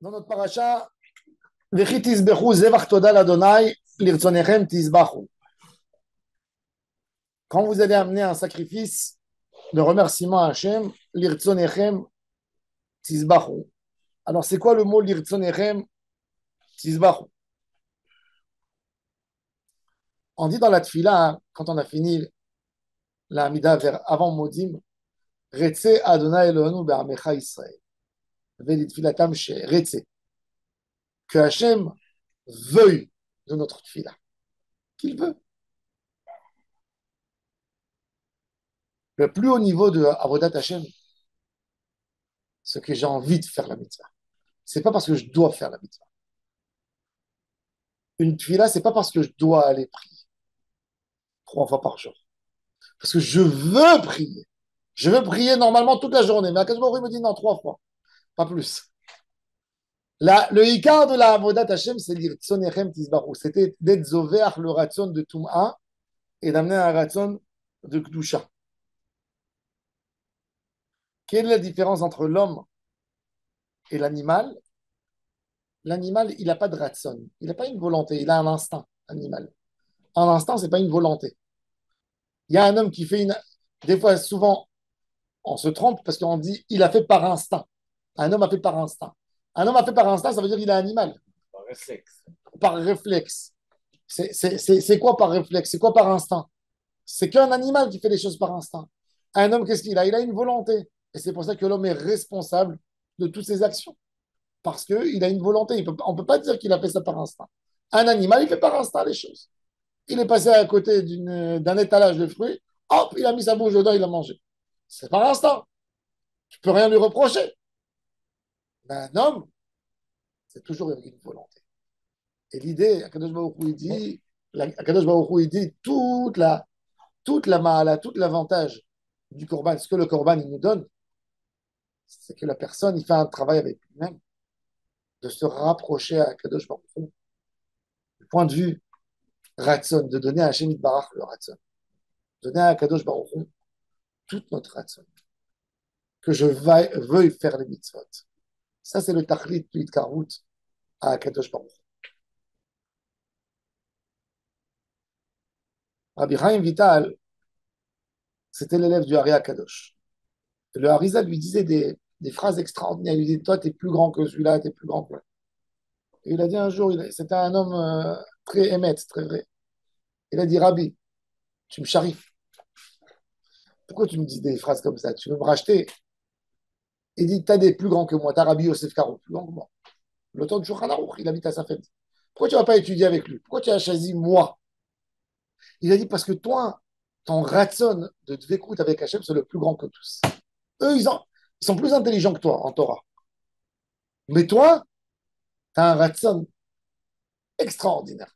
Dans notre paracha, V'chi tisbechu zevach toda l'Adonai, lirtzonechem tisbachu. Quand vous allez amener un sacrifice de remerciement à Hachem, lirtzonechem tisbachu. Alors, c'est quoi le mot lirtzonechem tisbachu? On dit dans la tfila, quand on a fini la Hamida vers avant Modim, Retze Adonai Elohenu be'amecha Israël. Ve'litfilatam she Retze. Que Hachem veuille de notre tfila. Qu'il veut. Le plus haut niveau de Avodat Hachem, c'est que j'ai envie de faire la mitzvah. C'est pas parce que je dois faire la mitzvah. Une tfila, c'est pas parce que je dois aller prier 3 fois par jour. Parce que je veux prier. Je veux prier normalement toute la journée. Mais Akash Baruch Hu me dit non, 3 fois. Pas plus. Le hikar de la Avodat Hashem, c'est dire Tzonechem Tisbaru. C'était d'être zover le ratson de Tum'a et d'amener un ratson de Kdusha. Quelle est la différence entre l'homme et l'animal? L'animal, il n'a pas de ratson. Il n'a pas une volonté. Il a un instinct animal. Un instinct, ce n'est pas une volonté. Il y a un homme qui fait une. Des fois, souvent, on se trompe parce qu'on dit il a fait par instinct. Un homme a fait par instinct. Un homme a fait par instinct, ça veut dire qu'il est animal. Par réflexe. Par réflexe. C'est quoi par réflexe? C'est quoi par instinct? C'est qu'un animal qui fait les choses par instinct. Un homme, qu'est-ce qu'il a? Il a une volonté. Et c'est pour ça que l'homme est responsable de toutes ses actions. Parce qu'il a une volonté. On ne peut pas dire qu'il a fait ça par instinct. Un animal, il fait par instinct les choses. Il est passé à côté d'un étalage de fruits. Hop, il a mis sa bouche dedans, il a mangé. C'est par instinct. Tu ne peux rien lui reprocher. Mais un homme, c'est toujours avec une volonté. Et l'idée, Akadosh Baruch Hu, Akadosh Baruch Hu, il dit toute la ma'ala, tout l'avantage du korban, ce que le korban il nous donne, c'est que la personne, il fait un travail avec lui-même, de se rapprocher à Akadosh Baruch Hu. Du point de vue ratson, de donner à Hashem Barach le ratson, donner à Akadosh Baruch Hu toute notre ratson, que je veuille faire les mitzvot. Ça, c'est le tachlit du Itkarut à Akadosh Baruch Hu. Rabbi Chaim Vital, c'était l'élève du Hari Akadosh. Le Harizal lui disait des phrases extraordinaires. Il lui disait, toi, tu es plus grand que celui-là, tu es plus grand que lui. Et il a dit un jour, c'était un homme très émette, très vrai. Il a dit, Rabbi, tu me charries. Pourquoi tu me dis des phrases comme ça? Tu veux me racheter? Il dit, tu as des plus grands que moi. Tu as Rabbi Yosef Karo, plus grand que moi. Le temps de Shulchan Aruch, il habite à sa fête. Pourquoi tu ne vas pas étudier avec lui? Pourquoi tu as choisi moi? Il a dit, parce que toi, ton ratson de Dvekut avec Hachem, c'est le plus grand que tous. Eux, ils sont plus intelligents que toi en Torah. Mais toi, tu as un ratson extraordinaire.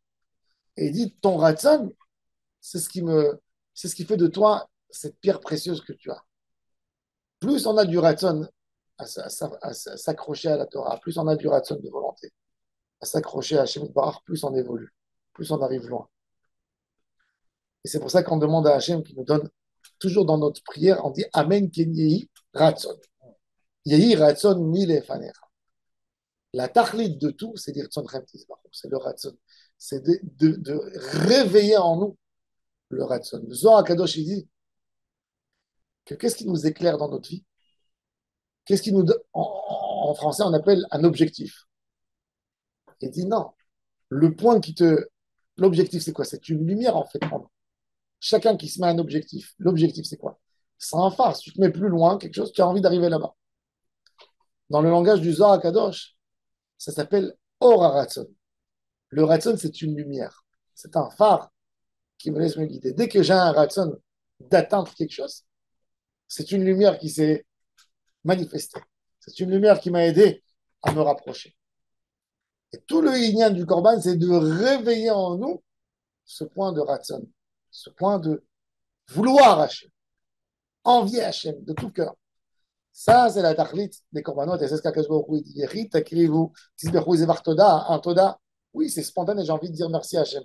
Et il dit, ton ratson, c'est ce qui fait de toi cette pierre précieuse que tu as. Plus on a du ratson à s'accrocher à la Torah, plus on a du ratson de volonté à s'accrocher à Hachem Barach, plus on évolue, plus on arrive loin. Et c'est pour ça qu'on demande à Hachem qui nous donne, toujours dans notre prière, on dit Amen ken yehi ratson. Yehi ratson milefanecha. La tachlit de tout, c'est dire c'est le ratson. C'est de réveiller en nous le ratson. Le Zohar Kadosh, il dit que qu'est-ce qui nous éclaire dans notre vie? Qu'est-ce qui nous, en français, on appelle un objectif. Il dit non. Le point qui te. L'objectif, c'est quoi? C'est une lumière, en fait. Chacun qui se met un objectif. L'objectif, c'est quoi? C'est un phare. Si tu te mets plus loin, quelque chose, tu as envie d'arriver là-bas. Dans le langage du Zohar Kadosh, ça s'appelle Or Ratson. Le Ratson, c'est une lumière. C'est un phare qui me laisse me guider. Dès que j'ai un Ratson d'atteindre quelque chose, c'est une lumière qui s'est manifestée. C'est une lumière qui m'a aidé à me rapprocher. Et tout le Inyan du Corban, c'est de réveiller en nous ce point de Ratson, ce point de vouloir Hachem, envier Hachem de tout cœur. Ça, c'est la tachlit des Korbanot. Et c'est ce qu'Akash Baruch Hu dit. Yechit, takrivu, tisbechu zevar toda, un toda. Oui, c'est spontané, j'ai envie de dire merci à Hachem.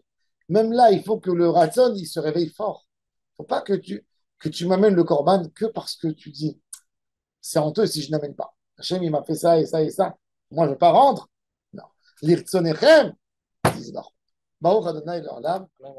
Même là, il faut que le Ratson, il se réveille fort. Il ne faut pas que tu m'amènes le Korban que parce que tu dis c'est honteux si je n'amène pas. Hachem, il m'a fait ça et ça et ça. Moi, je ne veux pas rendre. Non. L'irtsonechem, disent non. Baruch Adonai l'olam. Amen.